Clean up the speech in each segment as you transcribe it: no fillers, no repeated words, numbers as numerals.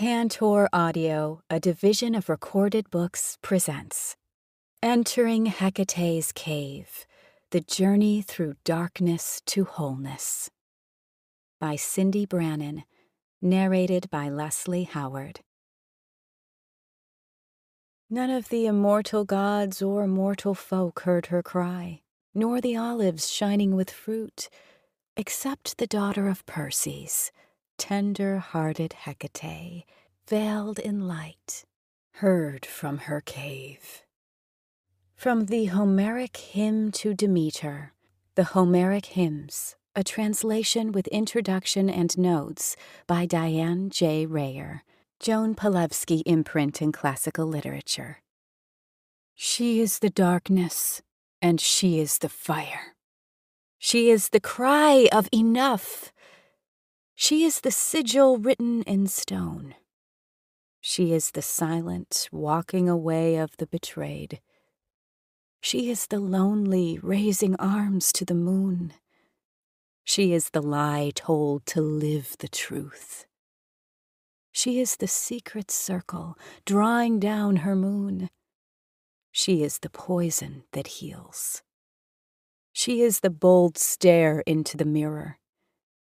Tantor Audio, a division of Recorded Books, presents Entering Hecate's Cave, The Journey Through Darkness to Wholeness by Cindy Brannan, narrated by Leslie Howard. None of the immortal gods or mortal folk heard her cry, nor the olives shining with fruit, except the daughter of Perses, tender-hearted Hecate, veiled in light, heard from her cave. From the Homeric Hymn to Demeter, the Homeric Hymns, a translation with introduction and notes by Diane J. Rayer, Joan Palevsky Imprint in Classical Literature. She is the darkness, and she is the fire. She is the cry of enough. She is the sigil written in stone. She is the silent walking away of the betrayed. She is the lonely raising arms to the moon. She is the lie told to live the truth. She is the secret circle drawing down her moon. She is the poison that heals. She is the bold stare into the mirror.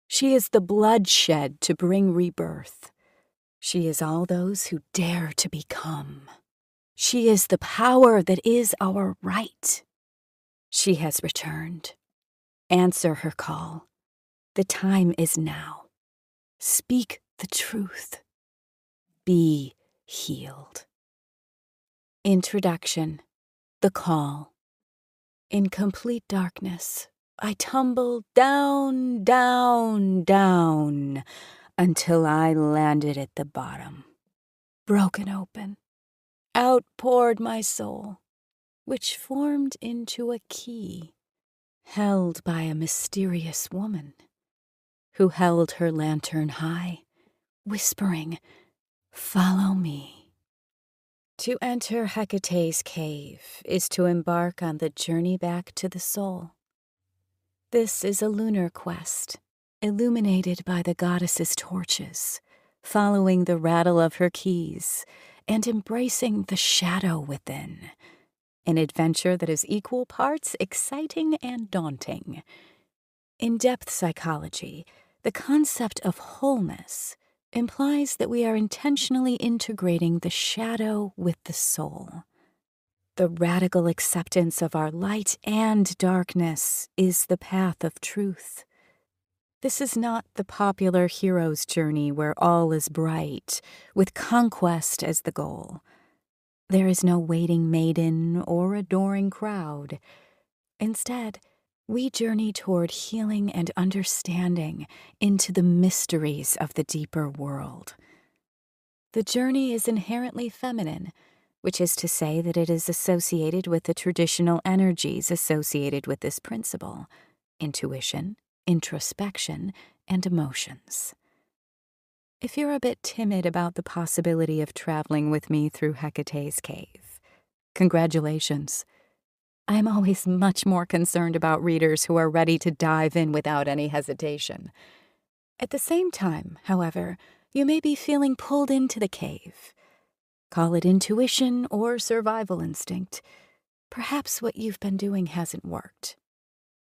She is the bloodshed to bring rebirth. She is all those who dare to become. She is the power that is our right. She has returned. Answer her call. The time is now. Speak the truth. Be healed. Introduction. The Call. In complete darkness, I tumbled down, down, down, until I landed at the bottom. Broken open, out poured my soul, which formed into a key, held by a mysterious woman, who held her lantern high, whispering, "Follow me." To enter Hecate's cave is to embark on the journey back to the soul. This is a lunar quest, illuminated by the goddess's torches, following the rattle of her keys, and embracing the shadow within. An adventure that is equal parts exciting and daunting. In depth psychology, the concept of wholeness implies that we are intentionally integrating the shadow with the soul. The radical acceptance of our light and darkness is the path of truth. This is not the popular hero's journey where all is bright, with conquest as the goal. There is no waiting maiden or adoring crowd. Instead, we journey toward healing and understanding into the mysteries of the deeper world. The journey is inherently feminine, which is to say that it is associated with the traditional energies associated with this principle: intuition, introspection, and emotions. If you're a bit timid about the possibility of traveling with me through Hecate's cave, congratulations. I am always much more concerned about readers who are ready to dive in without any hesitation. At the same time, however, you may be feeling pulled into the cave. Call it intuition or survival instinct. Perhaps what you've been doing hasn't worked.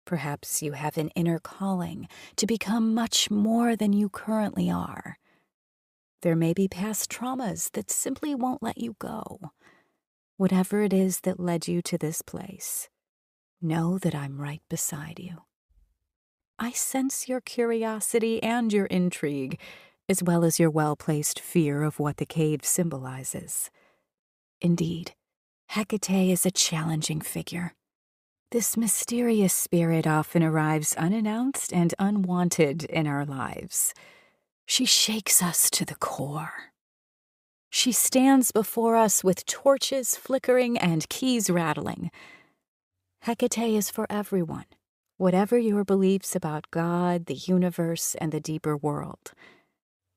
Perhaps you have an inner calling to become much more than you currently are. There may be past traumas that simply won't let you go. Whatever it is that led you to this place, know that I'm right beside you. I sense your curiosity and your intrigue, as well as your well-placed fear of what the cave symbolizes. Indeed, Hecate is a challenging figure. This mysterious spirit often arrives unannounced and unwanted in our lives. She shakes us to the core. She stands before us with torches flickering and keys rattling. Hecate is for everyone, whatever your beliefs about God, the universe, and the deeper world.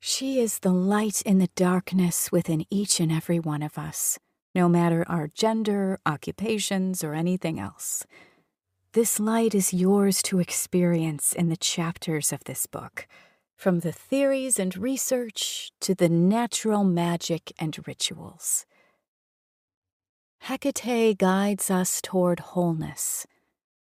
She is the light in the darkness within each and every one of us, no matter our gender, occupations, or anything else. This light is yours to experience in the chapters of this book, from the theories and research to the natural magic and rituals. Hecate guides us toward wholeness.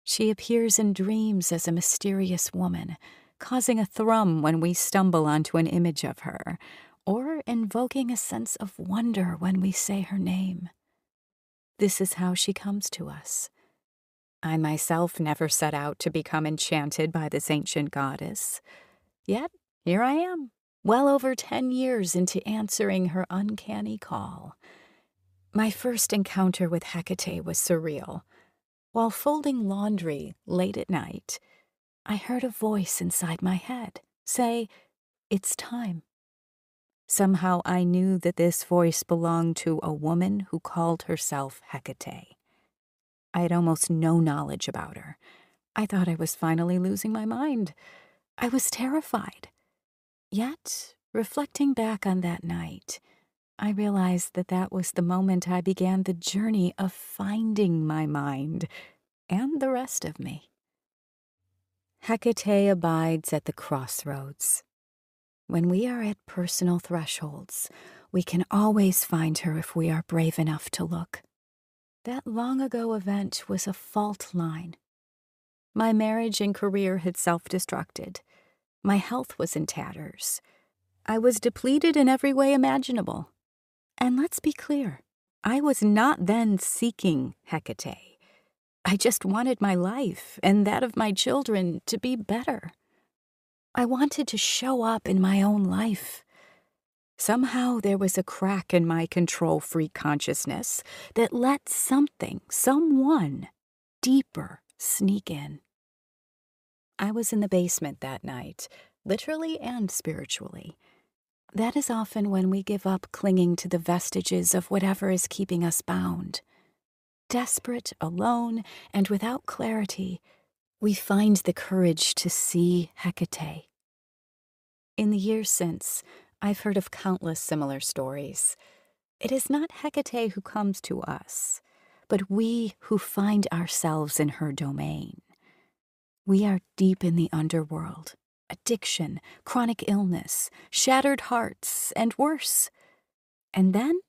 She appears in dreams as a mysterious woman, causing a thrum when we stumble onto an image of her, or invoking a sense of wonder when we say her name. This is how she comes to us. I myself never set out to become enchanted by this ancient goddess. Yet, here I am, well over 10 years into answering her uncanny call. My first encounter with Hecate was surreal. While folding laundry late at night, I heard a voice inside my head say, "It's time." Somehow I knew that this voice belonged to a woman who called herself Hecate. I had almost no knowledge about her. I thought I was finally losing my mind. I was terrified. Yet, reflecting back on that night, I realized that that was the moment I began the journey of finding my mind and the rest of me. Hecate abides at the crossroads. When we are at personal thresholds, we can always find her if we are brave enough to look. That long-ago event was a fault line. My marriage and career had self-destructed. My health was in tatters. I was depleted in every way imaginable. And let's be clear, I was not then seeking Hecate. I just wanted my life and that of my children to be better. I wanted to show up in my own life. Somehow there was a crack in my control-freak consciousness that let someone deeper sneak in. I was in the basement that night, literally and spiritually. That is often when we give up clinging to the vestiges of whatever is keeping us bound. Desperate, alone, and without clarity, we find the courage to see Hecate. In the years since, I've heard of countless similar stories. It is not Hecate who comes to us, but we who find ourselves in her domain. We are deep in the underworld, addiction, chronic illness, shattered hearts, and worse. And then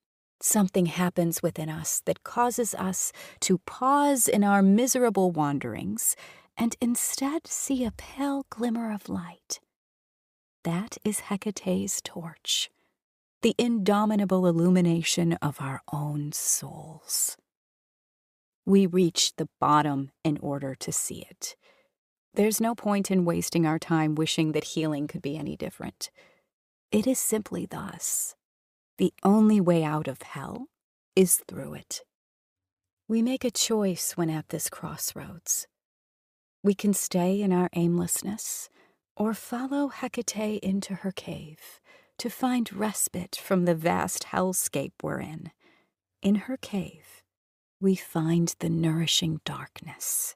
something happens within us that causes us to pause in our miserable wanderings and instead see a pale glimmer of light. That is Hecate's torch, the indomitable illumination of our own souls. We reach the bottom in order to see it. There's no point in wasting our time wishing that healing could be any different. It is simply thus. The only way out of hell is through it. We make a choice when at this crossroads. We can stay in our aimlessness or follow Hecate into her cave to find respite from the vast hellscape we're in. In her cave, we find the nourishing darkness,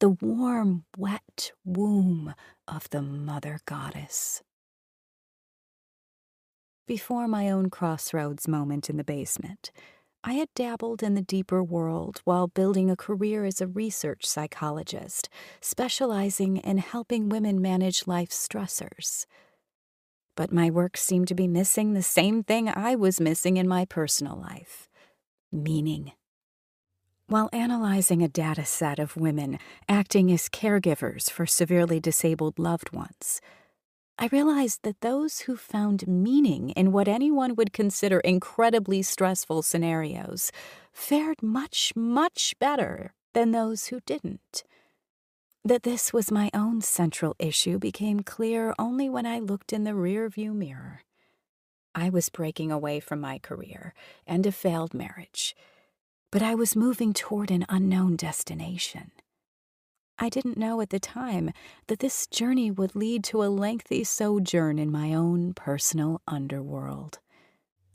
the warm, wet womb of the mother goddess. Before my own crossroads moment in the basement, I had dabbled in the deeper world while building a career as a research psychologist, specializing in helping women manage life's stressors. But my work seemed to be missing the same thing I was missing in my personal life: meaning. While analyzing a data set of women acting as caregivers for severely disabled loved ones, I realized that those who found meaning in what anyone would consider incredibly stressful scenarios fared much, much better than those who didn't. That this was my own central issue became clear only when I looked in the rearview mirror. I was breaking away from my career and a failed marriage, but I was moving toward an unknown destination. I didn't know at the time that this journey would lead to a lengthy sojourn in my own personal underworld.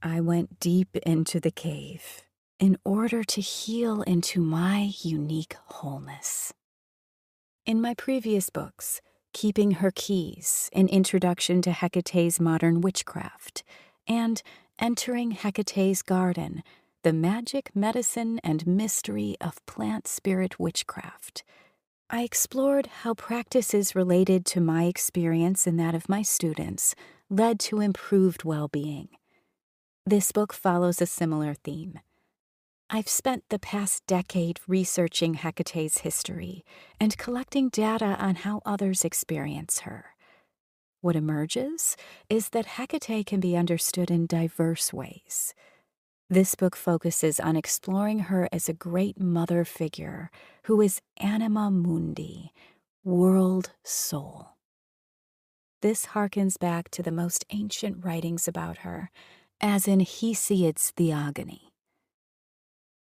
I went deep into the cave in order to heal into my unique wholeness. In my previous books, Keeping Her Keys, An Introduction to Hecate's Modern Witchcraft, and Entering Hecate's Garden, The Magic, Medicine, and Mystery of Plant Spirit Witchcraft, I explored how practices related to my experience and that of my students led to improved well-being. This book follows a similar theme. I've spent the past decade researching Hecate's history and collecting data on how others experience her. What emerges is that Hecate can be understood in diverse ways. This book focuses on exploring her as a great mother figure who is anima mundi, world soul. This harkens back to the most ancient writings about her, as in Hesiod's Theogony.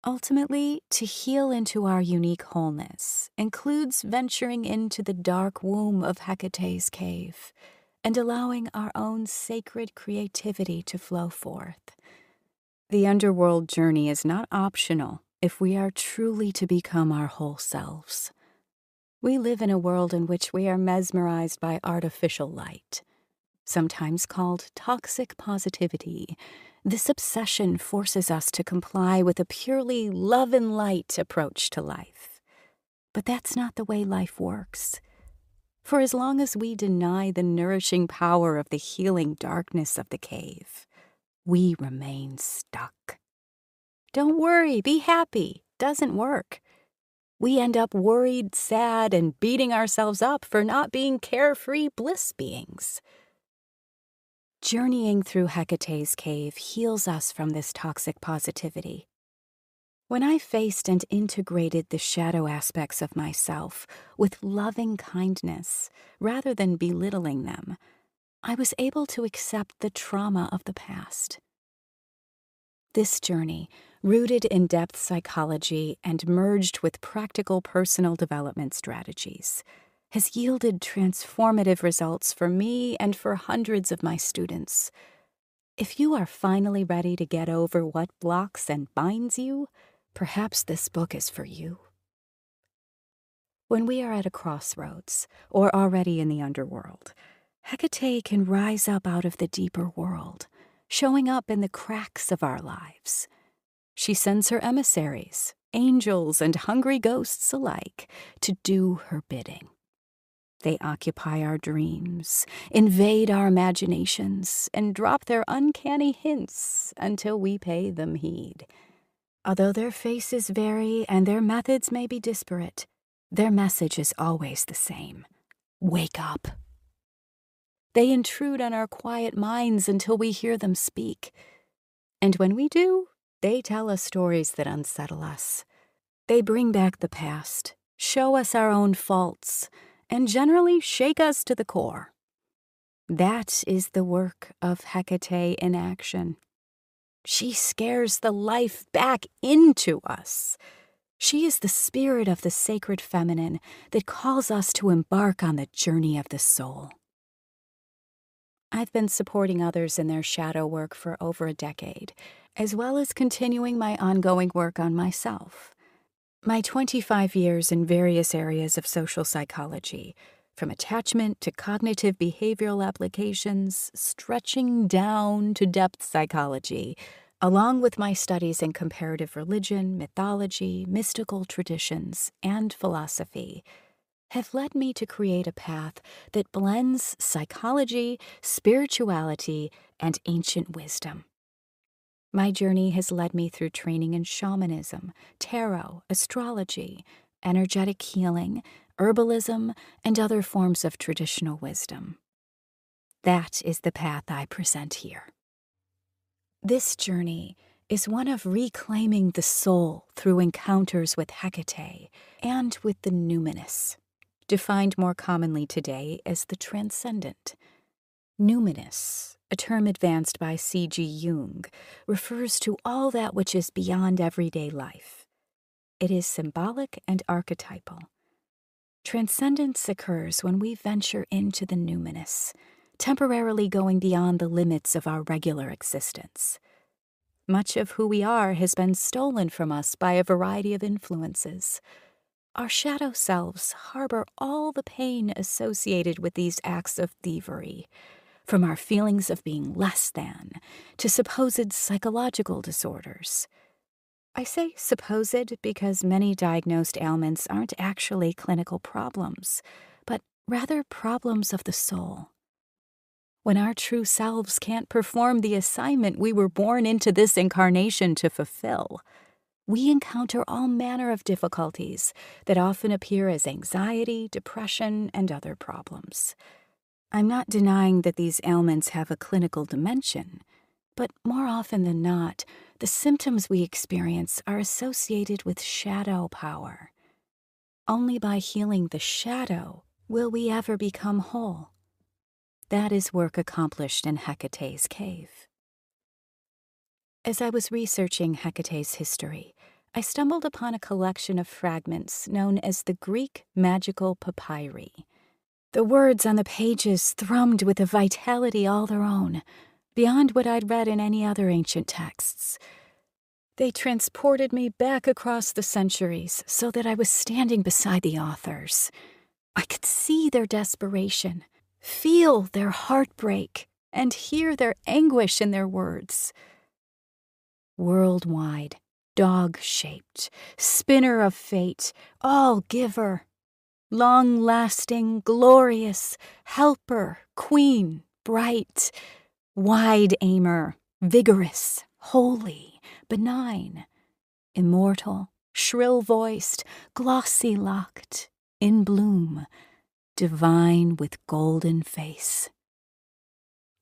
Ultimately, to heal into our unique wholeness includes venturing into the dark womb of Hecate's cave and allowing our own sacred creativity to flow forth. The underworld journey is not optional if we are truly to become our whole selves. We live in a world in which we are mesmerized by artificial light, sometimes called toxic positivity. This obsession forces us to comply with a purely love and light approach to life. But that's not the way life works. For as long as we deny the nourishing power of the healing darkness of the cave, we remain stuck. Don't worry, be happy. Doesn't work. We end up worried, sad, and beating ourselves up for not being carefree bliss beings. Journeying through Hecate's cave heals us from this toxic positivity. When I faced and integrated the shadow aspects of myself with loving kindness rather than belittling them, I was able to accept the trauma of the past. This journey, rooted in depth psychology and merged with practical personal development strategies, has yielded transformative results for me and for hundreds of my students. If you are finally ready to get over what blocks and binds you, perhaps this book is for you. When we are at a crossroads or already in the underworld, Hecate can rise up out of the deeper world, showing up in the cracks of our lives. She sends her emissaries, angels and hungry ghosts alike, to do her bidding. They occupy our dreams, invade our imaginations, and drop their uncanny hints until we pay them heed. Although their faces vary and their methods may be disparate, their message is always the same. Wake up. They intrude on our quiet minds until we hear them speak. And when we do, they tell us stories that unsettle us. They bring back the past, show us our own faults, and generally shake us to the core. That is the work of Hecate in action. She scares the life back into us. She is the spirit of the sacred feminine that calls us to embark on the journey of the soul. I've been supporting others in their shadow work for over a decade, as well as continuing my ongoing work on myself. My 25 years in various areas of social psychology, from attachment to cognitive behavioral applications, stretching down to depth psychology, along with my studies in comparative religion, mythology, mystical traditions, and philosophy, have led me to create a path that blends psychology, spirituality, and ancient wisdom. My journey has led me through training in shamanism, tarot, astrology, energetic healing, herbalism, and other forms of traditional wisdom. That is the path I present here. This journey is one of reclaiming the soul through encounters with Hecate and with the numinous, defined more commonly today as the transcendent. Numinous, a term advanced by C.G. Jung, refers to all that which is beyond everyday life. It is symbolic and archetypal. Transcendence occurs when we venture into the numinous, temporarily going beyond the limits of our regular existence. Much of who we are has been stolen from us by a variety of influences. Our shadow selves harbor all the pain associated with these acts of thievery, from our feelings of being less than to supposed psychological disorders. I say supposed because many diagnosed ailments aren't actually clinical problems, but rather problems of the soul. When our true selves can't perform the assignment we were born into this incarnation to fulfill, we encounter all manner of difficulties that often appear as anxiety, depression, and other problems. I'm not denying that these ailments have a clinical dimension, but more often than not, the symptoms we experience are associated with shadow power. Only by healing the shadow will we ever become whole. That is work accomplished in Hecate's cave. As I was researching Hecate's history, I stumbled upon a collection of fragments known as the Greek magical papyri. The words on the pages thrummed with a vitality all their own, beyond what I'd read in any other ancient texts. They transported me back across the centuries so that I was standing beside the authors. I could see their desperation, feel their heartbreak, and hear their anguish in their words. Worldwide, dog-shaped, spinner of fate, all-giver, long-lasting, glorious, helper, queen, bright, wide-aimer, vigorous, holy, benign, immortal, shrill-voiced, glossy-locked, in bloom, divine with golden face.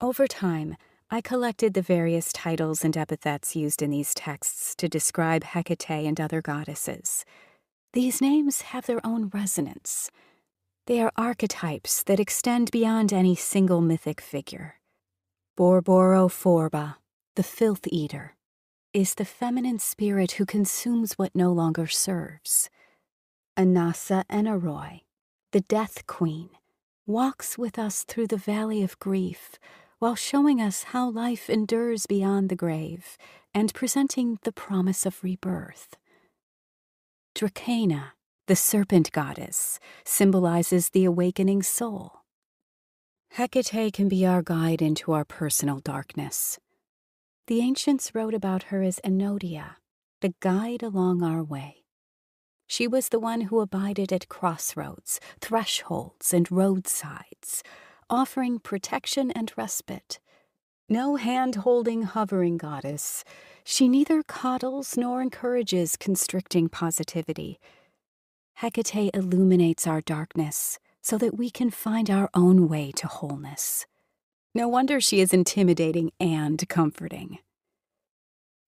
Over time, I collected the various titles and epithets used in these texts to describe Hecate and other goddesses. These names have their own resonance. They are archetypes that extend beyond any single mythic figure. Borborophorba, the filth eater, is the feminine spirit who consumes what no longer serves. Anasa Enaroi, the death queen, walks with us through the valley of grief while showing us how life endures beyond the grave and presenting the promise of rebirth. Dracana, the serpent goddess, symbolizes the awakening soul. Hecate can be our guide into our personal darkness. The ancients wrote about her as Enodia, the guide along our way. She was the one who abided at crossroads, thresholds, and roadsides, offering protection and respite. No hand-holding, hovering goddess, she neither coddles nor encourages constricting positivity. Hecate illuminates our darkness so that we can find our own way to wholeness. No wonder she is intimidating and comforting.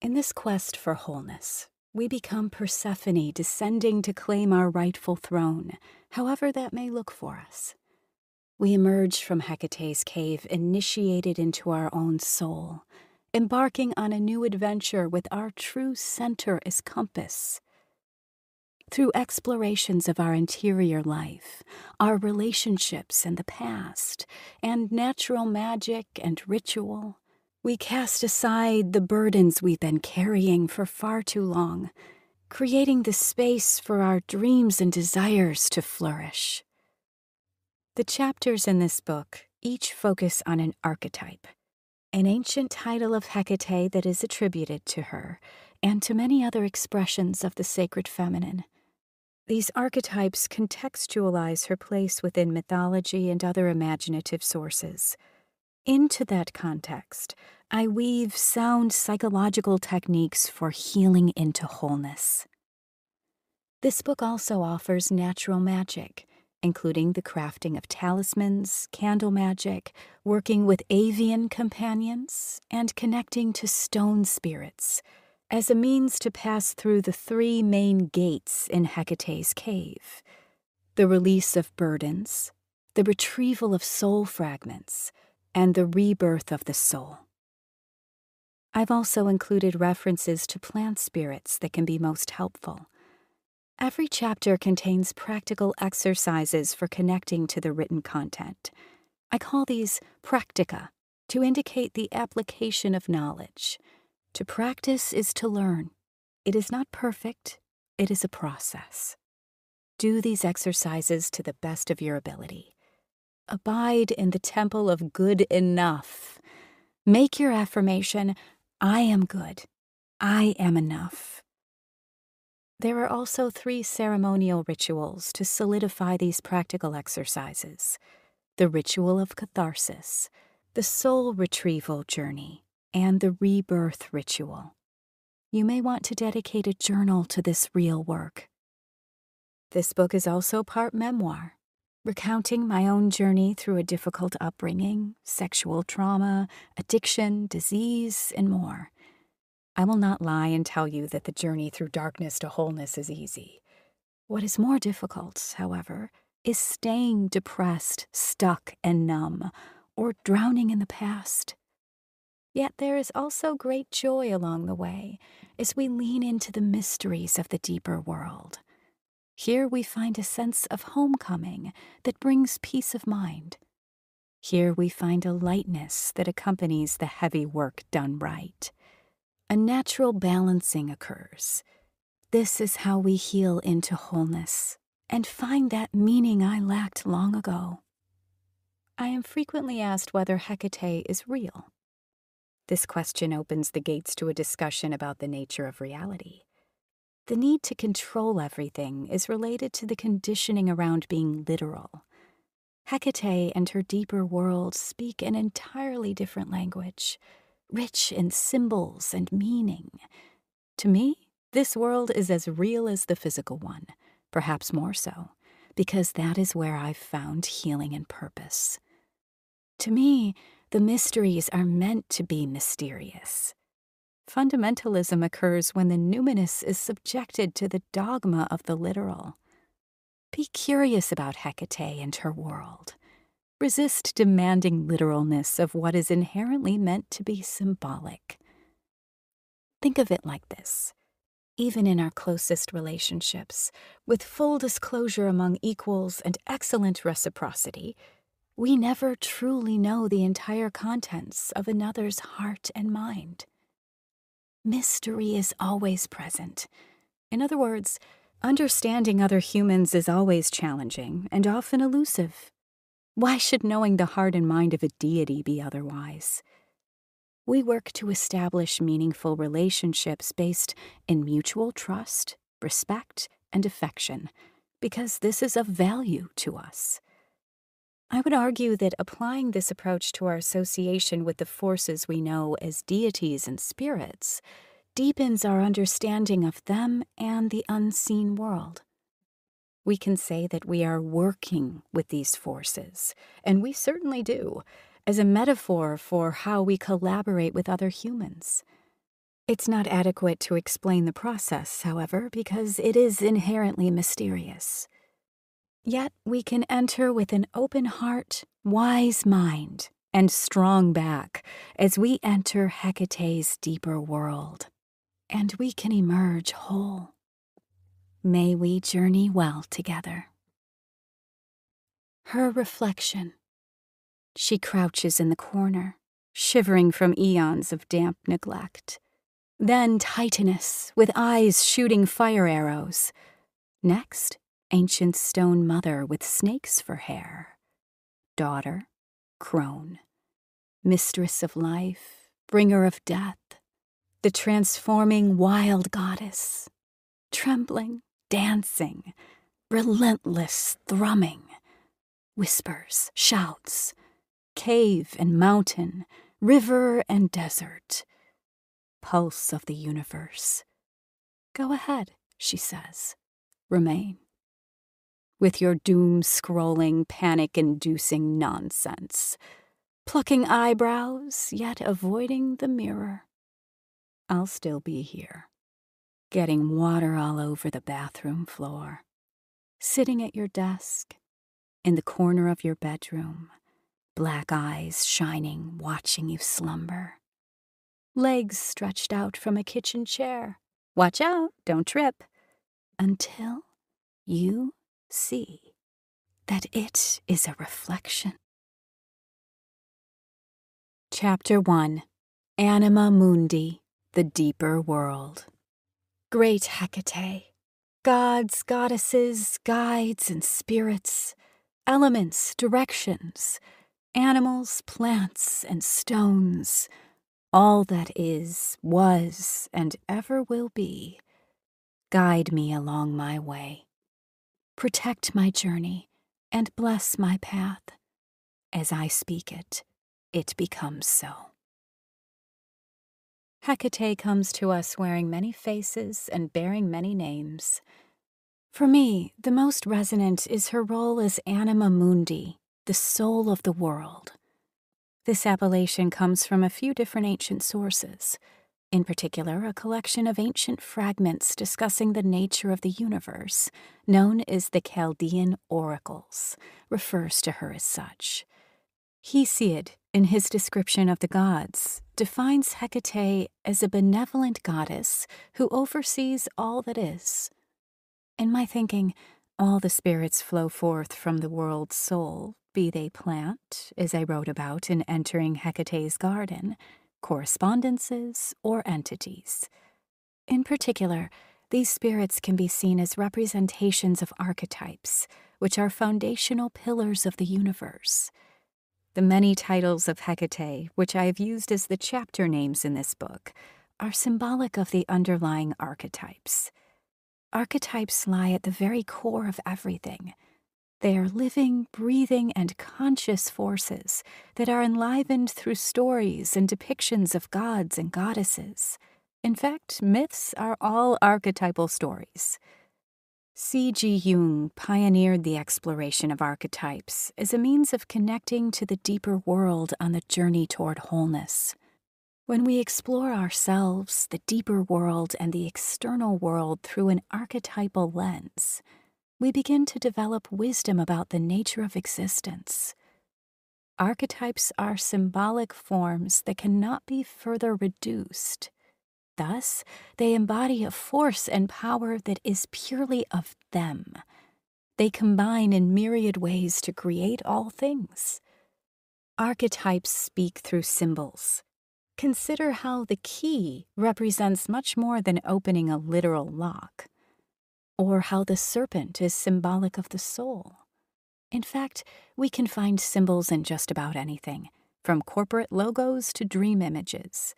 In this quest for wholeness, we become Persephone descending to claim our rightful throne, however that may look for us. We emerge from Hecate's cave initiated into our own soul, embarking on a new adventure with our true center as compass. Through explorations of our interior life, our relationships and the past, and natural magic and ritual, we cast aside the burdens we've been carrying for far too long, creating the space for our dreams and desires to flourish. The chapters in this book each focus on an archetype, an ancient title of Hecate that is attributed to her, and to many other expressions of the sacred feminine. These archetypes contextualize her place within mythology and other imaginative sources. Into that context, I weave sound psychological techniques for healing into wholeness. This book also offers natural magic, including the crafting of talismans, candle magic, working with avian companions, and connecting to stone spirits, as a means to pass through the three main gates in Hecate's cave: the release of burdens, the retrieval of soul fragments, and the rebirth of the soul. I've also included references to plant spirits that can be most helpful. Every chapter contains practical exercises for connecting to the written content. I call these practica, to indicate the application of knowledge. To practice is to learn. It is not perfect, it is a process. Do these exercises to the best of your ability. Abide in the temple of good enough. Make your affirmation, I am good, I am enough. There are also 3 ceremonial rituals to solidify these practical exercises: the ritual of catharsis, the soul retrieval journey, and the rebirth ritual. You may want to dedicate a journal to this real work. This book is also part memoir, recounting my own journey through a difficult upbringing, sexual trauma, addiction, disease, and more. I will not lie and tell you that the journey through darkness to wholeness is easy. What is more difficult, however, is staying depressed, stuck, and numb, or drowning in the past. Yet there is also great joy along the way as we lean into the mysteries of the deeper world. Here we find a sense of homecoming that brings peace of mind. Here we find a lightness that accompanies the heavy work done right. A natural balancing occurs. This is how we heal into wholeness and find that meaning I lacked long ago. I am frequently asked whether Hecate is real. This question opens the gates to a discussion about the nature of reality. The need to control everything is related to the conditioning around being literal. Hecate and her deeper world speak an entirely different language, rich in symbols and meaning. To me, this world is as real as the physical one, perhaps more so, because that is where I've found healing and purpose. To me, the mysteries are meant to be mysterious. Fundamentalism occurs when the numinous is subjected to the dogma of the literal. Be curious about Hecate and her world. Resist demanding literalness of what is inherently meant to be symbolic. Think of it like this. Even in our closest relationships, with full disclosure among equals and excellent reciprocity, we never truly know the entire contents of another's heart and mind. Mystery is always present. In other words, understanding other humans is always challenging and often elusive. Why should knowing the heart and mind of a deity be otherwise? We work to establish meaningful relationships based in mutual trust, respect, and affection, because this is of value to us. I would argue that applying this approach to our association with the forces we know as deities and spirits deepens our understanding of them and the unseen world. We can say that we are working with these forces, and we certainly do, as a metaphor for how we collaborate with other humans. It's not adequate to explain the process, however, because it is inherently mysterious. Yet we can enter with an open heart, wise mind, and strong back as we enter Hecate's deeper world, and we can emerge whole. May we journey well together. Her reflection. She crouches in the corner, shivering from eons of damp neglect. Then Titaness, with eyes shooting fire arrows. Next, ancient stone mother with snakes for hair. Daughter, crone. Mistress of life, bringer of death. The transforming wild goddess. Trembling, dancing, relentless thrumming. Whispers, shouts. Cave and mountain, river and desert. Pulse of the universe. Go ahead, she says. Remain. With your doom-scrolling, panic-inducing nonsense. Plucking eyebrows, yet avoiding the mirror. I'll still be here. Getting water all over the bathroom floor. Sitting at your desk. In the corner of your bedroom. Black eyes shining, watching you slumber. Legs stretched out from a kitchen chair. Watch out, don't trip. Until you see that it is a reflection. Chapter 1. Anima Mundi, the Deeper World. Great Hecate, gods, goddesses, guides, and spirits, elements, directions, animals, plants, and stones, all that is, was, and ever will be. Guide me along my way. Protect my journey and bless my path. As I speak it, it becomes so. Hecate comes to us wearing many faces and bearing many names. For me, the most resonant is her role as Anima Mundi, the soul of the world. This appellation comes from a few different ancient sources, in particular a collection of ancient fragments discussing the nature of the universe, known as the Chaldean oracles, refers to her as such. Hesiod, in his description of the gods, defines Hecate as a benevolent goddess who oversees all that is. In my thinking, all the spirits flow forth from the world's soul, be they plant, as I wrote about in Entering Hecate's Garden, correspondences, or entities. In particular, these spirits can be seen as representations of archetypes, which are foundational pillars of the universe. The many titles of Hecate, which I have used as the chapter names in this book, are symbolic of the underlying archetypes. Archetypes lie at the very core of everything. They are living, breathing, and conscious forces that are enlivened through stories and depictions of gods and goddesses. In fact, myths are all archetypal stories. C.G. Jung pioneered the exploration of archetypes as a means of connecting to the deeper world on the journey toward wholeness. When we explore ourselves, the deeper world, and the external world through an archetypal lens, we begin to develop wisdom about the nature of existence. Archetypes are symbolic forms that cannot be further reduced. Thus, they embody a force and power that is purely of them. They combine in myriad ways to create all things. Archetypes speak through symbols. Consider how the key represents much more than opening a literal lock, or how the serpent is symbolic of the soul. In fact, we can find symbols in just about anything, from corporate logos to dream images.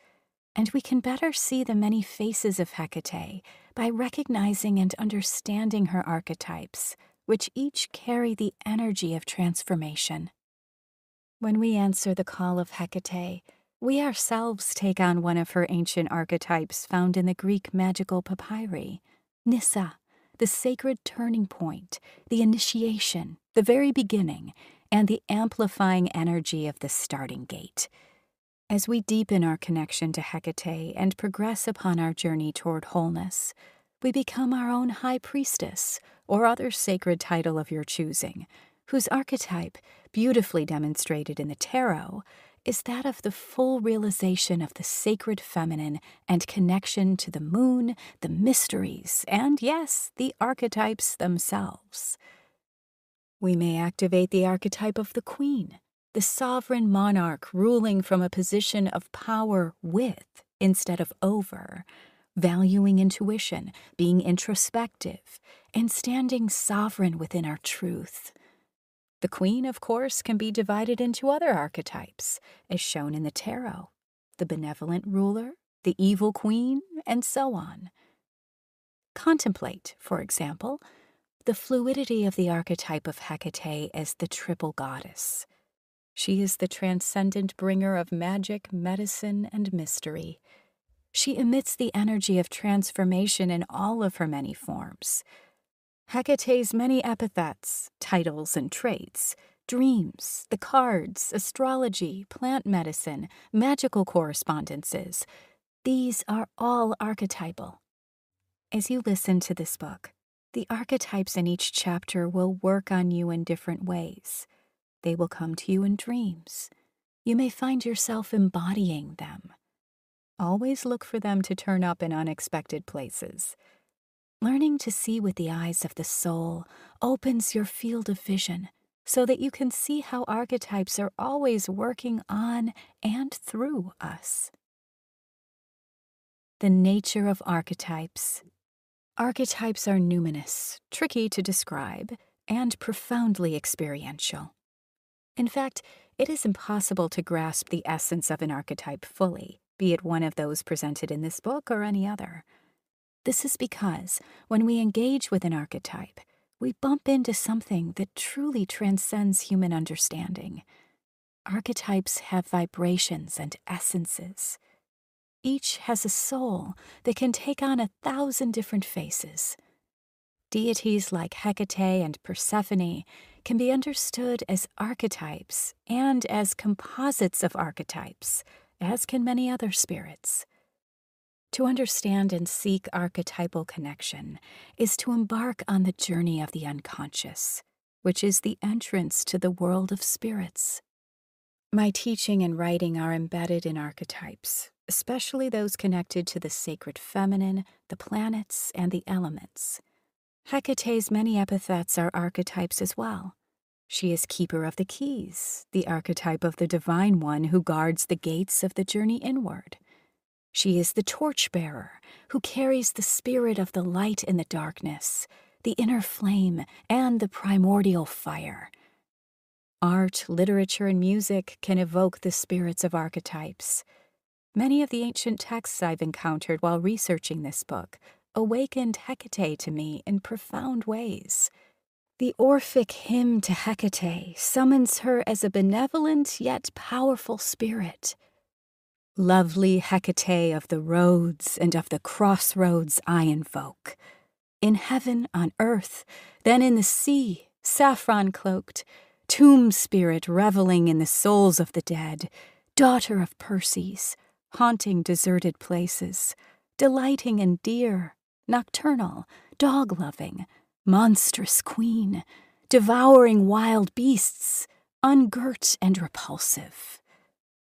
And we can better see the many faces of Hecate by recognizing and understanding her archetypes, which each carry the energy of transformation. When we answer the call of Hecate, we ourselves take on one of her ancient archetypes found in the Greek magical papyri, Nissa, the sacred turning point, the initiation, the very beginning, and the amplifying energy of the starting gate. As we deepen our connection to Hecate and progress upon our journey toward wholeness, we become our own high priestess, or other sacred title of your choosing, whose archetype, beautifully demonstrated in the tarot, is that of the full realization of the sacred feminine and connection to the moon, the mysteries, and yes, the archetypes themselves. We may activate the archetype of the queen, the sovereign monarch ruling from a position of power with instead of over, valuing intuition, being introspective, and standing sovereign within our truth. The queen, of course, can be divided into other archetypes, as shown in the tarot, the benevolent ruler, the evil queen, and so on. Contemplate, for example, the fluidity of the archetype of Hecate as the triple goddess. She is the transcendent bringer of magic, medicine, and mystery. She emits the energy of transformation in all of her many forms. Hecate's many epithets, titles, and traits, dreams, the cards, astrology, plant medicine, magical correspondences, these are all archetypal. As you listen to this book, the archetypes in each chapter will work on you in different ways. They will come to you in dreams. You may find yourself embodying them. Always look for them to turn up in unexpected places. Learning to see with the eyes of the soul opens your field of vision so that you can see how archetypes are always working on and through us. The nature of archetypes. Archetypes are numinous, tricky to describe, and profoundly experiential. In fact, it is impossible to grasp the essence of an archetype fully, be it one of those presented in this book or any other. This is because when we engage with an archetype, we bump into something that truly transcends human understanding. Archetypes have vibrations and essences. Each has a soul that can take on 1,000 different faces. Deities like Hecate and Persephone can be understood as archetypes and as composites of archetypes, as can many other spirits. To understand and seek archetypal connection is to embark on the journey of the unconscious, which is the entrance to the world of spirits. My teaching and writing are embedded in archetypes, especially those connected to the sacred feminine, the planets, and the elements. Hecate's many epithets are archetypes as well. She is keeper of the keys, the archetype of the divine one who guards the gates of the journey inward. She is the torchbearer who carries the spirit of the light in the darkness, the inner flame, and the primordial fire. Art, literature, and music can evoke the spirits of archetypes. Many of the ancient texts I've encountered while researching this book awakened Hecate to me in profound ways. The Orphic hymn to Hecate summons her as a benevolent yet powerful spirit. Lovely Hecate of the roads and of the crossroads I invoke. In heaven, on earth, then in the sea, saffron-cloaked, tomb spirit reveling in the souls of the dead, daughter of Perses, haunting deserted places, delighting in deer, nocturnal, dog-loving, monstrous queen, devouring wild beasts, ungirt and repulsive.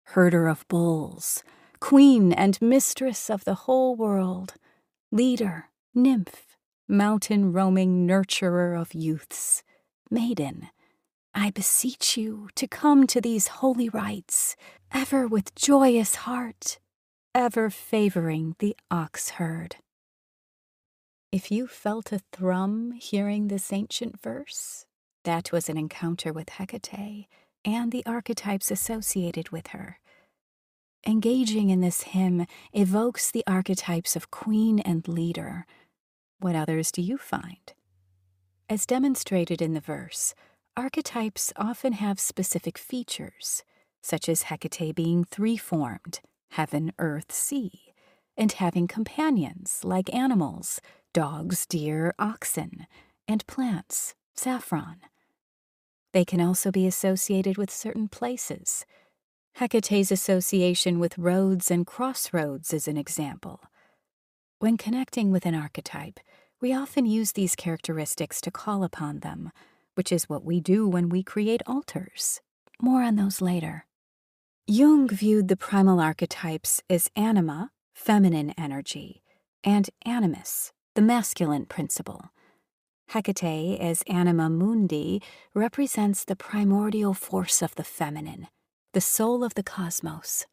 Herder of bulls, queen and mistress of the whole world, leader, nymph, mountain-roaming nurturer of youths, maiden, I beseech you to come to these holy rites, ever with joyous heart, ever favoring the ox herd. If you felt a thrum hearing this ancient verse, that was an encounter with Hecate and the archetypes associated with her. Engaging in this hymn evokes the archetypes of queen and leader. What others do you find? As demonstrated in the verse, archetypes often have specific features, such as Hecate being three-formed, heaven, earth, sea, and having companions like animals, dogs, deer, oxen, and plants, saffron. They can also be associated with certain places. Hecate's association with roads and crossroads is an example. When connecting with an archetype, we often use these characteristics to call upon them, which is what we do when we create altars. More on those later. Jung viewed the primal archetypes as anima, feminine energy, and animus, the masculine principle. Hecate, as anima mundi, represents the primordial force of the feminine, the soul of the cosmos.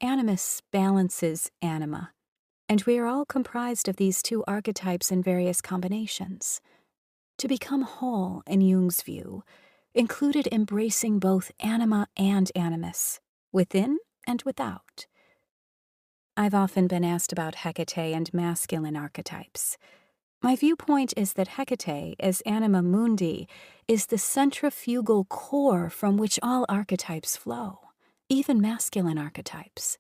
Animus balances anima, and we are all comprised of these two archetypes in various combinations. To become whole, in Jung's view, included embracing both anima and animus, within and without. I've often been asked about Hecate and masculine archetypes. My viewpoint is that Hecate, as anima mundi, is the centrifugal core from which all archetypes flow, even masculine archetypes.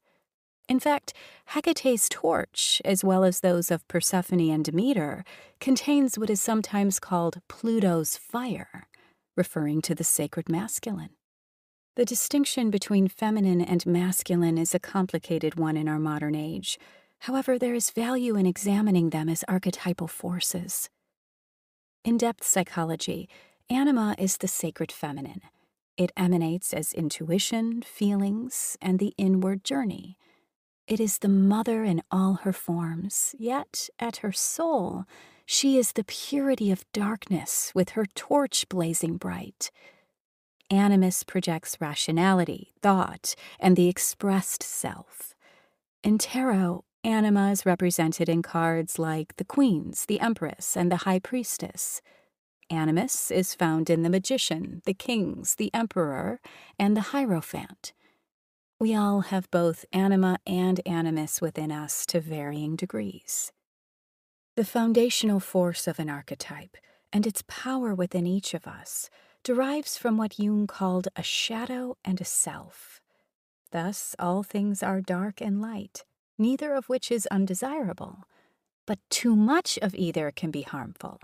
In fact, Hecate's torch, as well as those of Persephone and Demeter, contains what is sometimes called Pluto's fire, referring to the sacred masculine. The distinction between feminine and masculine is a complicated one in our modern age. However, there is value in examining them as archetypal forces. In depth psychology, anima is the sacred feminine. It emanates as intuition, feelings, and the inward journey. It is the mother in all her forms, yet at her soul, she is the purity of darkness with her torch blazing bright. Animus projects rationality, thought, and the expressed self. In tarot, anima is represented in cards like the Queens, the Empress, and the High Priestess. Animus is found in the Magician, the Kings, the Emperor, and the Hierophant. We all have both anima and animus within us to varying degrees. The foundational force of an archetype, and its power within each of us, derives from what Jung called a shadow and a self. Thus, all things are dark and light, neither of which is undesirable, but too much of either can be harmful.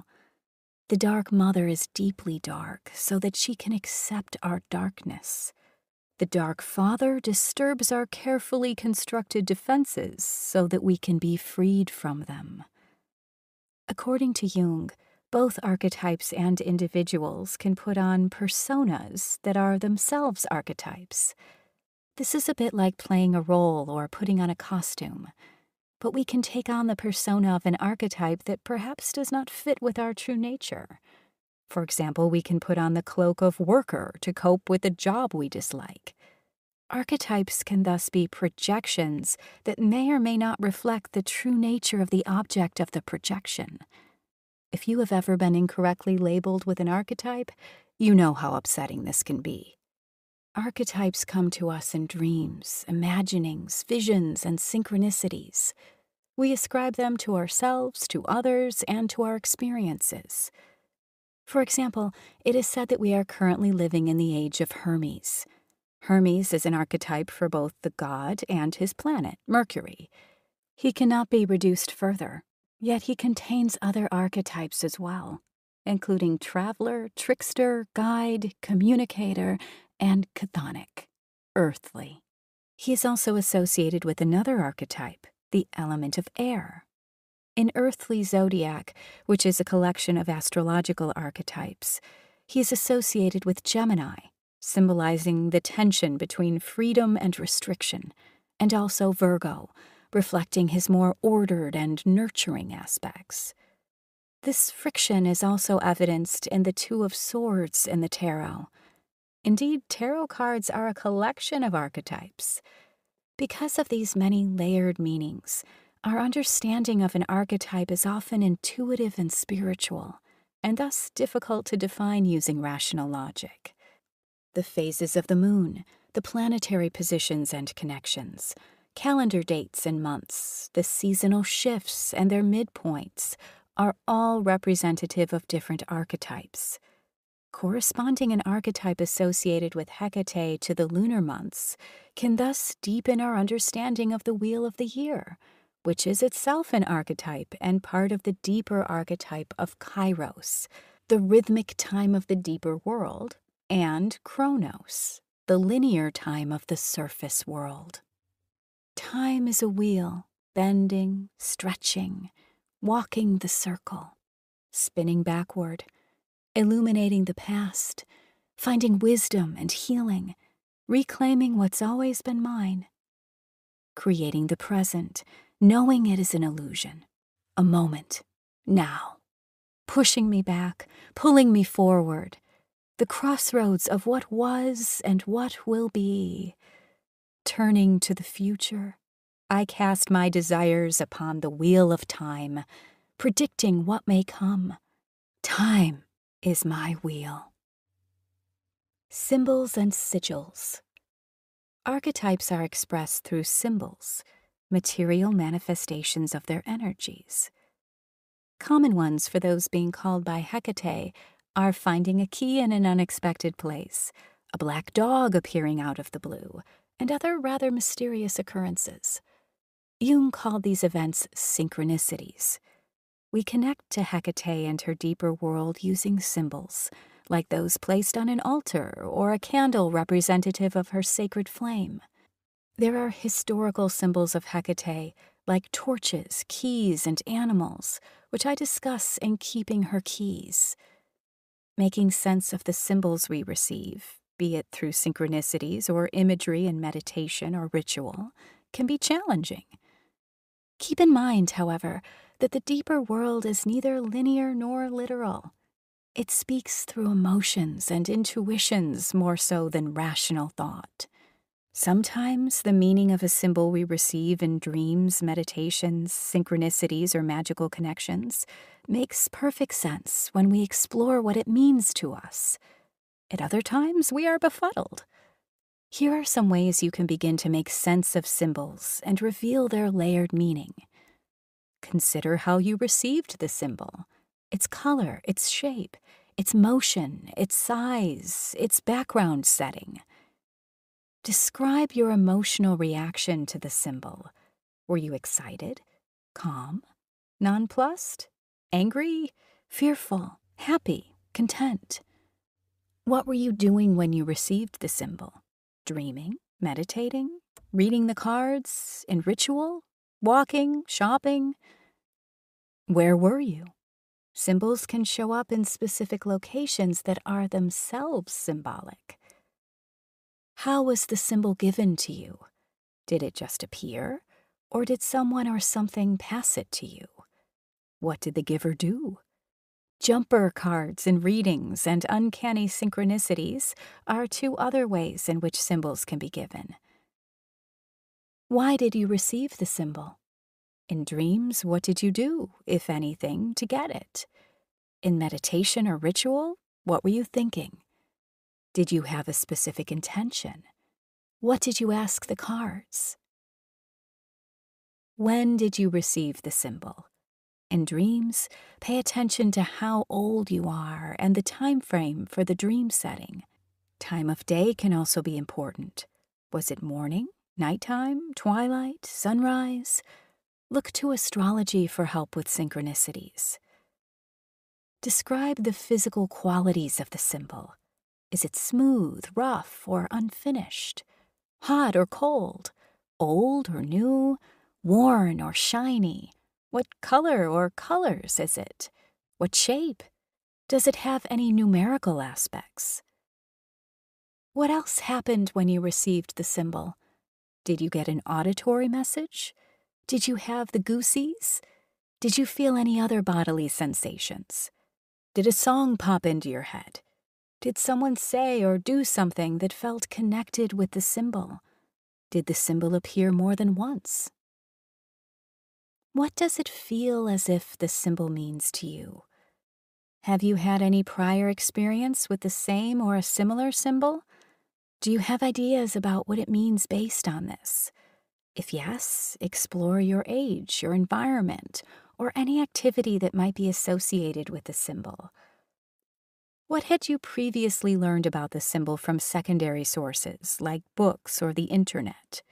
The dark mother is deeply dark so that she can accept our darkness. The dark father disturbs our carefully constructed defenses so that we can be freed from them. According to Jung, both archetypes and individuals can put on personas that are themselves archetypes. This is a bit like playing a role or putting on a costume, but we can take on the persona of an archetype that perhaps does not fit with our true nature. For example, we can put on the cloak of worker to cope with a job we dislike. Archetypes can thus be projections that may or may not reflect the true nature of the object of the projection. If you have ever been incorrectly labeled with an archetype, you know how upsetting this can be. Archetypes come to us in dreams, imaginings, visions, and synchronicities. We ascribe them to ourselves, to others, and to our experiences. For example, it is said that we are currently living in the age of Hermes. Hermes is an archetype for both the god and his planet, Mercury. He cannot be reduced further, yet he contains other archetypes as well, including traveler, trickster, guide, communicator, and chthonic, earthly. He is also associated with another archetype, the element of air. In earthly zodiac, which is a collection of astrological archetypes, he is associated with Gemini, symbolizing the tension between freedom and restriction, and also Virgo, reflecting his more ordered and nurturing aspects. This friction is also evidenced in the Two of Swords in the tarot. Indeed, tarot cards are a collection of archetypes. Because of these many layered meanings, our understanding of an archetype is often intuitive and spiritual, and thus difficult to define using rational logic. The phases of the moon, the planetary positions and connections, calendar dates and months, the seasonal shifts and their midpoints are all representative of different archetypes. Corresponding an archetype associated with Hecate to the lunar months can thus deepen our understanding of the wheel of the year, which is itself an archetype and part of the deeper archetype of Kairos, the rhythmic time of the deeper world, and Chronos, the linear time of the surface world. Time is a wheel, bending, stretching, walking the circle, spinning backward, illuminating the past, finding wisdom and healing, reclaiming what's always been mine, creating the present, knowing it is an illusion, a moment, now, pushing me back, pulling me forward, the crossroads of what was and what will be. Turning to the future, I cast my desires upon the wheel of time, predicting what may come. Time is my wheel. Symbols and sigils. Archetypes are expressed through symbols, material manifestations of their energies. Common ones for those being called by Hecate are finding a key in an unexpected place, a black dog appearing out of the blue, and other rather mysterious occurrences. Jung called these events synchronicities. We connect to Hecate and her deeper world using symbols, like those placed on an altar or a candle representative of her sacred flame. There are historical symbols of Hecate, like torches, keys, and animals, which I discuss in Keeping Her Keys. Making sense of the symbols we receive, be it through synchronicities or imagery in meditation or ritual, can be challenging. Keep in mind, however, that the deeper world is neither linear nor literal. It speaks through emotions and intuitions more so than rational thought. Sometimes the meaning of a symbol we receive in dreams, meditations, synchronicities, or magical connections makes perfect sense when we explore what it means to us. At other times, we are befuddled. Here are some ways you can begin to make sense of symbols and reveal their layered meaning. Consider how you received the symbol, its color, its shape, its motion, its size, its background setting. Describe your emotional reaction to the symbol. Were you excited, calm, nonplussed, angry, fearful, happy, content? What were you doing when you received the symbol? Dreaming, meditating, reading the cards, in ritual, walking, shopping? Where were you? Symbols can show up in specific locations that are themselves symbolic. How was the symbol given to you? Did it just appear, or did someone or something pass it to you? What did the giver do? Jumper cards in readings and uncanny synchronicities are two other ways in which symbols can be given. Why did you receive the symbol? In dreams, what did you do, if anything, to get it? In meditation or ritual, what were you thinking? Did you have a specific intention? What did you ask the cards? When did you receive the symbol? In dreams, pay attention to how old you are and the time frame for the dream setting. Time of day can also be important. Was it morning, nighttime, twilight, sunrise? Look to astrology for help with synchronicities. Describe the physical qualities of the symbol. Is it smooth, rough, or unfinished? Hot or cold? Old or new? Worn or shiny? What color or colors is it? What shape? Does it have any numerical aspects? What else happened when you received the symbol? Did you get an auditory message? Did you have the goosies? Did you feel any other bodily sensations? Did a song pop into your head? Did someone say or do something that felt connected with the symbol? Did the symbol appear more than once? What does it feel as if the symbol means to you? Have you had any prior experience with the same or a similar symbol? Do you have ideas about what it means based on this? If yes, explore your age, your environment, or any activity that might be associated with the symbol. What had you previously learned about the symbol from secondary sources, like books or the internet?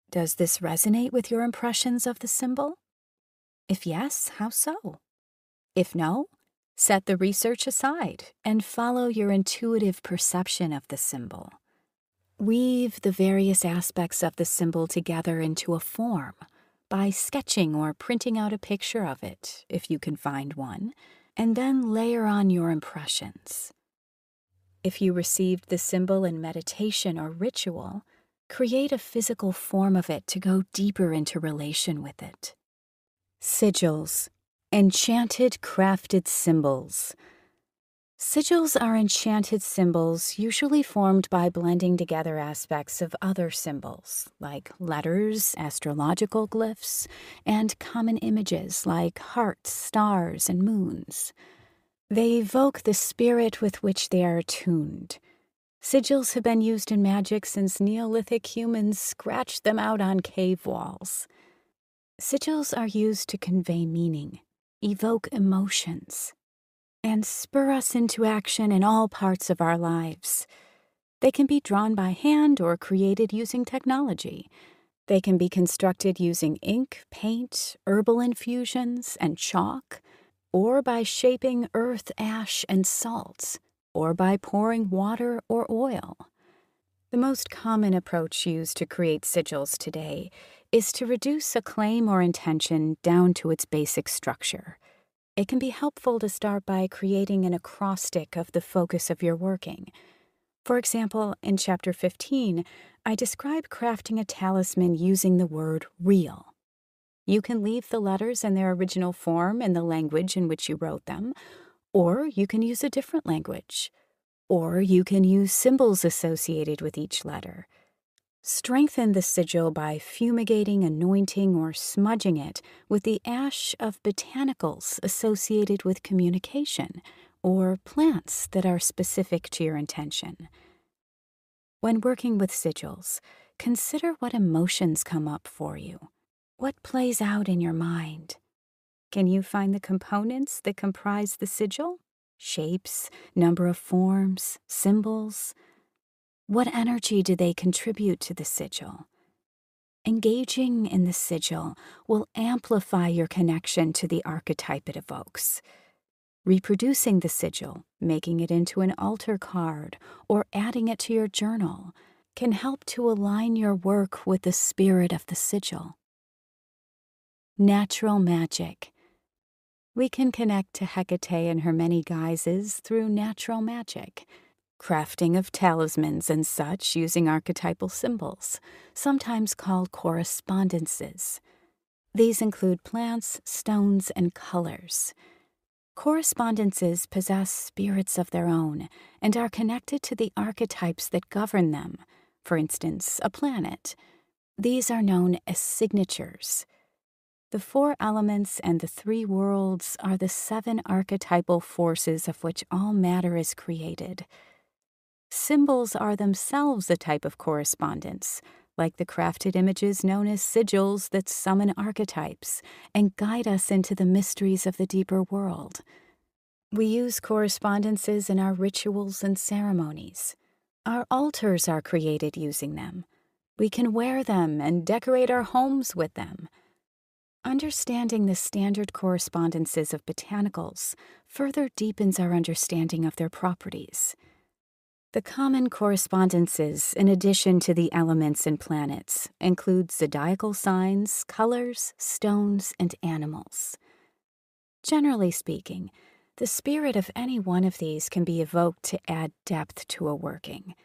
Does this resonate with your impressions of the symbol? If yes, how so? If no, set the research aside and follow your intuitive perception of the symbol. Weave the various aspects of the symbol together into a form by sketching or printing out a picture of it, if you can find one, and then layer on your impressions. If you received the symbol in meditation or ritual, create a physical form of it to go deeper into relation with it. Sigils, enchanted crafted symbols. Sigils are enchanted symbols usually formed by blending together aspects of other symbols, like letters, astrological glyphs, and common images like hearts, stars, and moons. They evoke the spirit with which they are attuned. Sigils have been used in magic since Neolithic humans scratched them out on cave walls. Sigils are used to convey meaning, evoke emotions, and spur us into action in all parts of our lives. They can be drawn by hand or created using technology. They can be constructed using ink, paint, herbal infusions, and chalk, or by shaping earth, ash, and salt, or by pouring water or oil. The most common approach used to create sigils today is to reduce a claim or intention down to its basic structure. It can be helpful to start by creating an acrostic of the focus of your working. For example, in Chapter 15, I describe crafting a talisman using the word real. You can leave the letters in their original form in the language in which you wrote them, or you can use a different language, or you can use symbols associated with each letter. Strengthen the sigil by fumigating, anointing, or smudging it with the ash of botanicals associated with communication, or plants that are specific to your intention. When working with sigils, consider what emotions come up for you. What plays out in your mind? Can you find the components that comprise the sigil? Shapes, number of forms, symbols? What energy do they contribute to the sigil? Engaging in the sigil will amplify your connection to the archetype it evokes. Reproducing the sigil, making it into an altar card, or adding it to your journal can help to align your work with the spirit of the sigil. Natural magic. We can connect to Hecate and her many guises through natural magic, crafting of talismans and such using archetypal symbols, sometimes called correspondences. These include plants, stones, and colors. Correspondences possess spirits of their own and are connected to the archetypes that govern them, for instance, a planet. These are known as signatures. The 4 elements and the 3 worlds are the 7 archetypal forces of which all matter is created. Symbols are themselves a type of correspondence, like the crafted images known as sigils that summon archetypes and guide us into the mysteries of the deeper world. We use correspondences in our rituals and ceremonies. Our altars are created using them. We can wear them and decorate our homes with them. Understanding the standard correspondences of botanicals further deepens our understanding of their properties. The common correspondences, in addition to the elements and planets, include zodiacal signs, colors, stones, and animals. Generally speaking, the spirit of any one of these can be evoked to add depth to a working.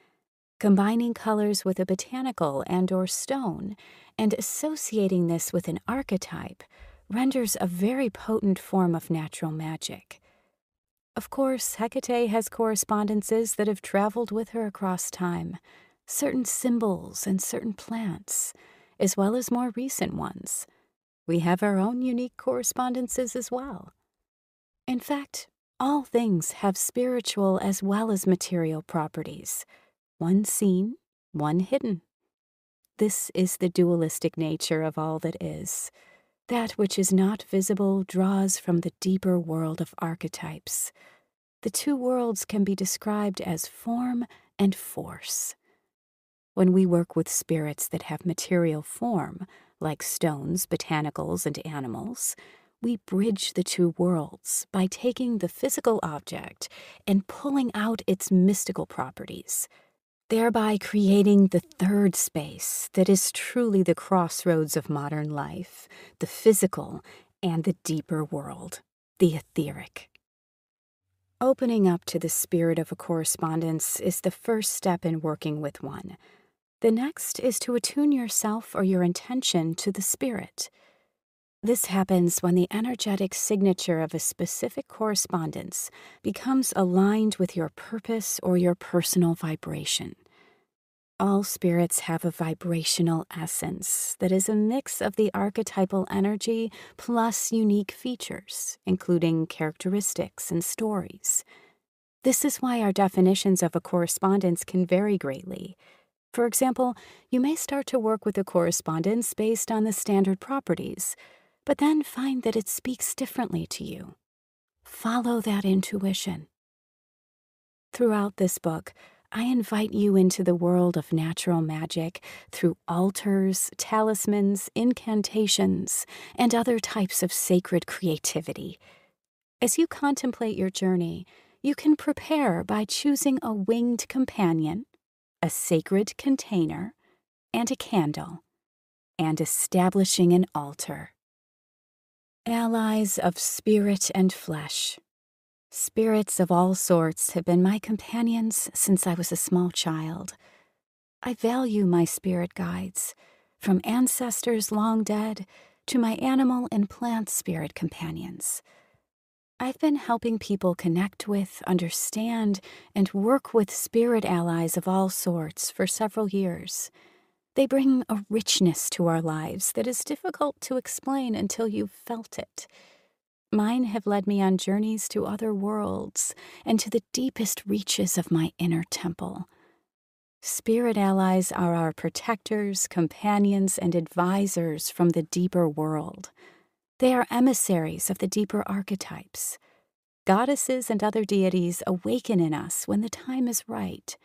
Combining colors with a botanical and/or stone and associating this with an archetype renders a very potent form of natural magic. Of course, Hecate has correspondences that have traveled with her across time, certain symbols and certain plants, as well as more recent ones. We have our own unique correspondences as well. In fact, all things have spiritual as well as material properties, one seen, one hidden. This is the dualistic nature of all that is. That which is not visible draws from the deeper world of archetypes. The 2 worlds can be described as form and force. When we work with spirits that have material form, like stones, botanicals, and animals, we bridge the 2 worlds by taking the physical object and pulling out its mystical properties, thereby creating the 3rd space that is truly the crossroads of modern life, the physical and the deeper world, the etheric. Opening up to the spirit of a correspondence is the first step in working with one. The next is to attune yourself or your intention to the spirit. This happens when the energetic signature of a specific correspondence becomes aligned with your purpose or your personal vibration. All spirits have a vibrational essence that is a mix of the archetypal energy plus unique features, including characteristics and stories. This is why our definitions of a correspondence can vary greatly. For example, you may start to work with a correspondence based on the standard properties, but then find that it speaks differently to you. Follow that intuition. Throughout this book, I invite you into the world of natural magic through altars, talismans, incantations, and other types of sacred creativity. As you contemplate your journey, you can prepare by choosing a winged companion, a sacred container, and a candle, and establishing an altar. Allies of spirit and flesh. Spirits of all sorts have been my companions since I was a small child. I value my spirit guides, from ancestors long dead to my animal and plant spirit companions. I've been helping people connect with, understand, and work with spirit allies of all sorts for several years. They bring a richness to our lives that is difficult to explain until you've felt it. Mine have led me on journeys to other worlds and to the deepest reaches of my inner temple. Spirit allies are our protectors, companions, and advisors from the deeper world. They are emissaries of the deeper archetypes. Goddesses and other deities awaken in us when the time is right.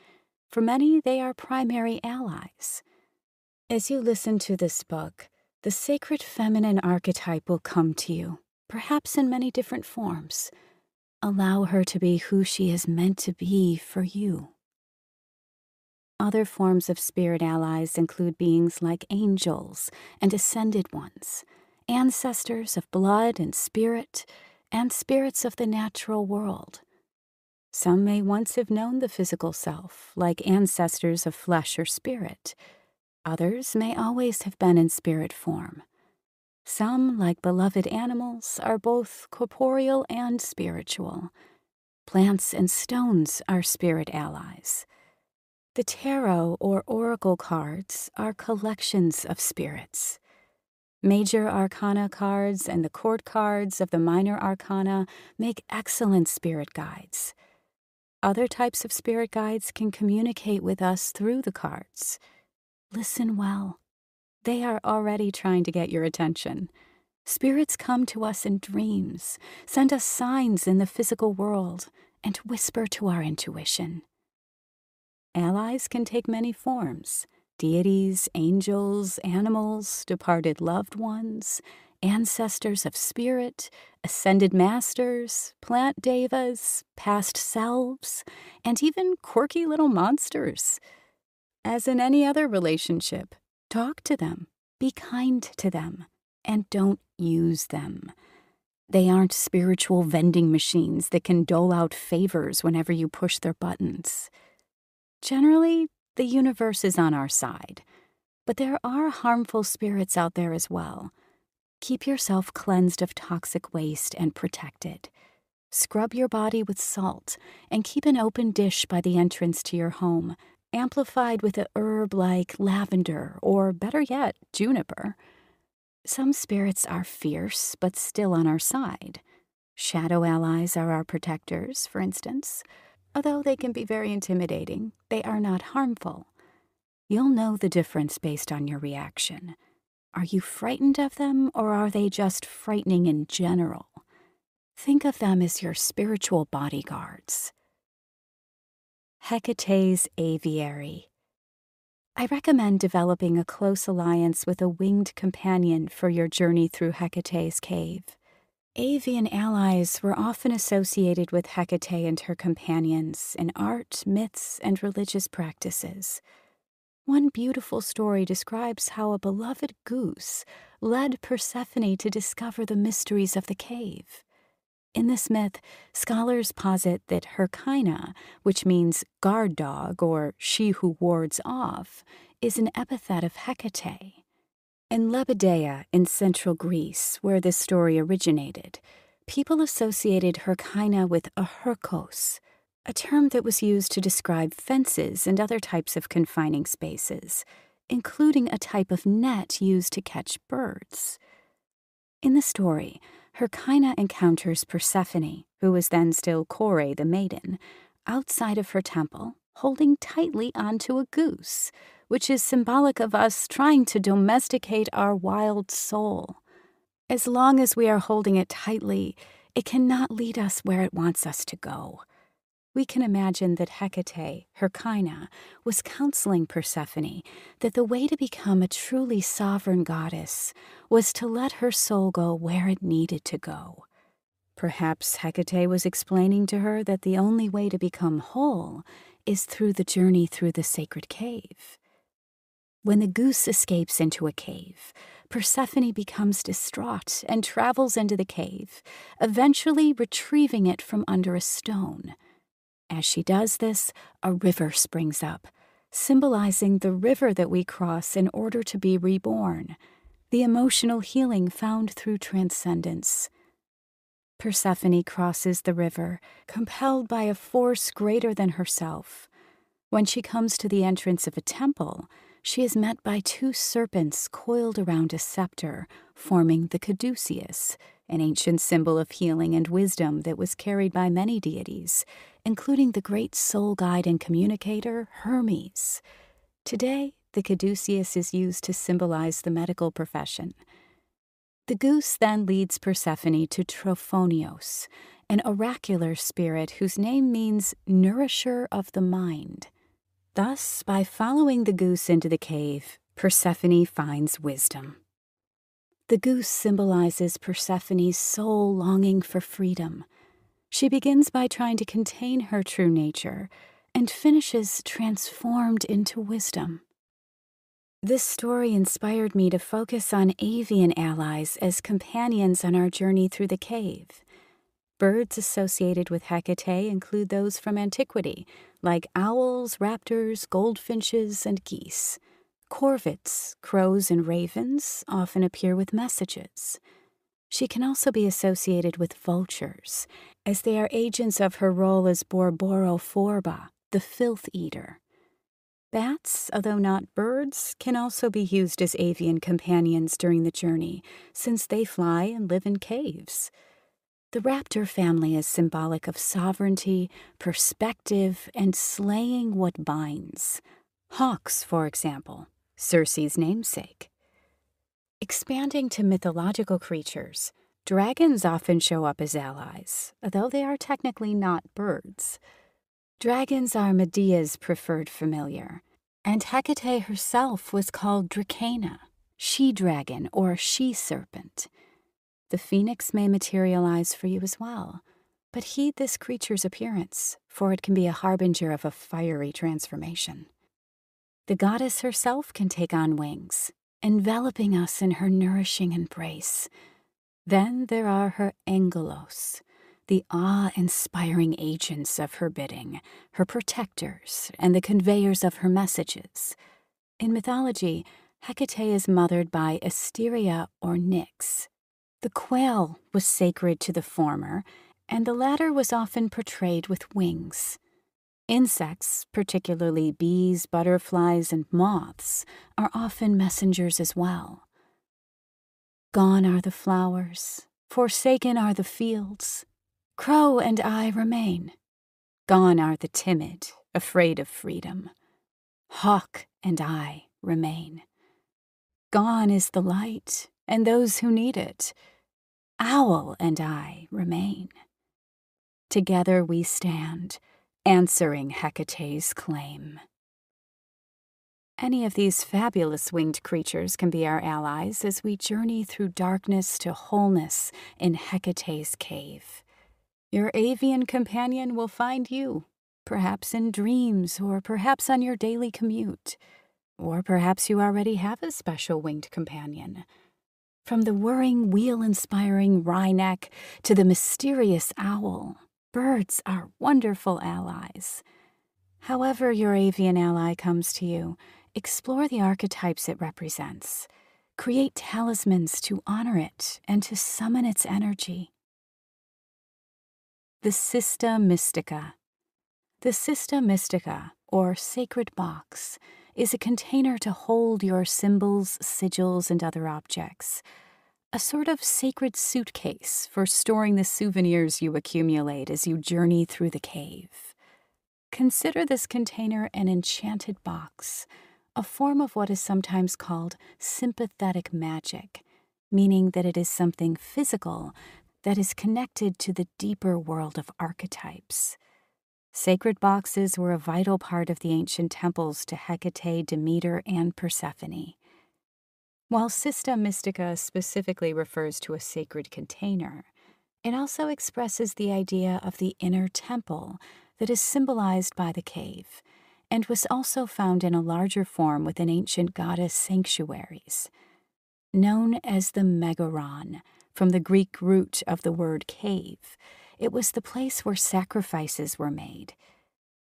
For many, they are primary allies. As you listen to this book, the sacred feminine archetype will come to you, perhaps in many different forms. Allow her to be who she is meant to be for you. Other forms of spirit allies include beings like angels and ascended ones, ancestors of blood and spirit, and spirits of the natural world. Some may once have known the physical self, like ancestors of flesh or spirit. Others may always have been in spirit form. Some, like beloved animals, are both corporeal and spiritual. Plants and stones are spirit allies. The tarot or oracle cards are collections of spirits. Major arcana cards and the court cards of the minor arcana make excellent spirit guides. Other types of spirit guides can communicate with us through the cards. Listen well. They are already trying to get your attention. Spirits come to us in dreams, send us signs in the physical world, and whisper to our intuition. Allies can take many forms: deities, angels, animals, departed loved ones, ancestors of spirit, ascended masters, plant devas, past selves, and even quirky little monsters. As in any other relationship, talk to them, be kind to them, and don't use them. They aren't spiritual vending machines that can dole out favors whenever you push their buttons. Generally, the universe is on our side, but there are harmful spirits out there as well. Keep yourself cleansed of toxic waste and protected. Scrub your body with salt and keep an open dish by the entrance to your home, amplified with a herb like lavender or, better yet, juniper. Some spirits are fierce but still on our side. Shadow allies are our protectors, for instance. Although they can be very intimidating, they are not harmful. You'll know the difference based on your reaction. Are you frightened of them, or are they just frightening in general? Think of them as your spiritual bodyguards. Hecate's Aviary. I recommend developing a close alliance with a winged companion for your journey through Hecate's cave. Avian allies were often associated with Hecate and her companions in art, myths, and religious practices. One beautiful story describes how a beloved goose led Persephone to discover the mysteries of the cave. In this myth, scholars posit that Hyrcina, which means guard dog or she who wards off, is an epithet of Hecate. In Lebedeia in central Greece, where this story originated, people associated Hyrcina with a hyrkos, a term that was used to describe fences and other types of confining spaces, including a type of net used to catch birds. In the story, Hyrcina encounters Persephone, who was then still Kore the maiden, outside of her temple, holding tightly onto a goose, which is symbolic of us trying to domesticate our wild soul. As long as we are holding it tightly, it cannot lead us where it wants us to go. We can imagine that Hecate, Hyrcina, was counseling Persephone that the way to become a truly sovereign goddess was to let her soul go where it needed to go. Perhaps Hecate was explaining to her that the only way to become whole is through the journey through the sacred cave. When the goose escapes into a cave, Persephone becomes distraught and travels into the cave, eventually retrieving it from under a stone. As she does this, a river springs up, symbolizing the river that we cross in order to be reborn, the emotional healing found through transcendence. Persephone crosses the river, compelled by a force greater than herself. When she comes to the entrance of a temple, she is met by two serpents coiled around a scepter, forming the caduceus, an ancient symbol of healing and wisdom that was carried by many deities, including the great soul guide and communicator, Hermes. Today, the caduceus is used to symbolize the medical profession. The goose then leads Persephone to Trophonios, an oracular spirit whose name means nourisher of the mind. Thus, by following the goose into the cave, Persephone finds wisdom. The goose symbolizes Persephone's soul longing for freedom. She begins by trying to contain her true nature and finishes transformed into wisdom. This story inspired me to focus on avian allies as companions on our journey through the cave. Birds associated with Hecate include those from antiquity, like owls, raptors, goldfinches, and geese. Corvids, crows, and ravens often appear with messages. She can also be associated with vultures, as they are agents of her role as Borborophorba, the filth eater. Bats, although not birds, can also be used as avian companions during the journey, since they fly and live in caves. The raptor family is symbolic of sovereignty, perspective, and slaying what binds. Hawks, for example, Circe's namesake. Expanding to mythological creatures, dragons often show up as allies, although they are technically not birds. Dragons are Medea's preferred familiar, and Hecate herself was called Dracana, she-dragon or she-serpent. The phoenix may materialize for you as well, but heed this creature's appearance, for it can be a harbinger of a fiery transformation. The goddess herself can take on wings, enveloping us in her nourishing embrace. Then there are her angelos, the awe-inspiring agents of her bidding, her protectors, and the conveyors of her messages. In mythology, Hecate is mothered by Asteria or Nyx. The quail was sacred to the former, and the latter was often portrayed with wings. Insects, particularly bees, butterflies, and moths, are often messengers as well. Gone are the flowers, forsaken are the fields. Crow and I remain. Gone are the timid, afraid of freedom. Hawk and I remain. Gone is the light, and those who need it. Owl and I remain. Together we stand, answering Hecate's claim. Any of these fabulous winged creatures can be our allies as we journey through darkness to wholeness in Hecate's cave. Your avian companion will find you, perhaps in dreams, or perhaps on your daily commute. Or perhaps you already have a special winged companion. From the whirring, wheel-inspiring wryneck to the mysterious owl, birds are wonderful allies. However your avian ally comes to you, explore the archetypes it represents. Create talismans to honor it and to summon its energy. The Cista Mystica. The Cista Mystica, or sacred box, is a container to hold your symbols, sigils, and other objects. A sort of sacred suitcase for storing the souvenirs you accumulate as you journey through the cave. Consider this container an enchanted box, a form of what is sometimes called sympathetic magic, meaning that it is something physical that is connected to the deeper world of archetypes. Sacred boxes were a vital part of the ancient temples to Hecate, Demeter, and Persephone. While Cista Mystica specifically refers to a sacred container, it also expresses the idea of the inner temple that is symbolized by the cave, and was also found in a larger form within ancient goddess sanctuaries. Known as the Megaron, from the Greek root of the word cave, it was the place where sacrifices were made.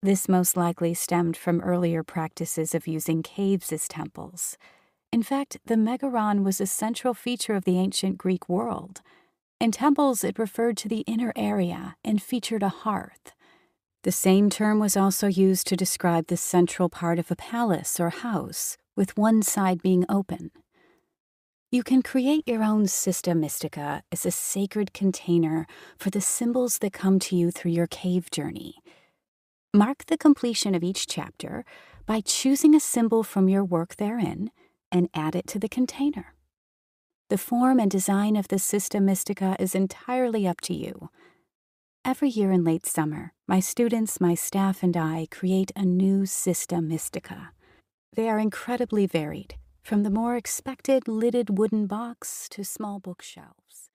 This most likely stemmed from earlier practices of using caves as temples. In fact, the Megaron was a central feature of the ancient Greek world. In temples, it referred to the inner area and featured a hearth. The same term was also used to describe the central part of a palace or house, with one side being open. You can create your own Cista Mystica as a sacred container for the symbols that come to you through your cave journey. Mark the completion of each chapter by choosing a symbol from your work therein and add it to the container. The form and design of the System Mystica is entirely up to you. Every year in late summer, my students, my staff, and I create a new System Mystica. They are incredibly varied, from the more expected lidded wooden box to small bookshelves.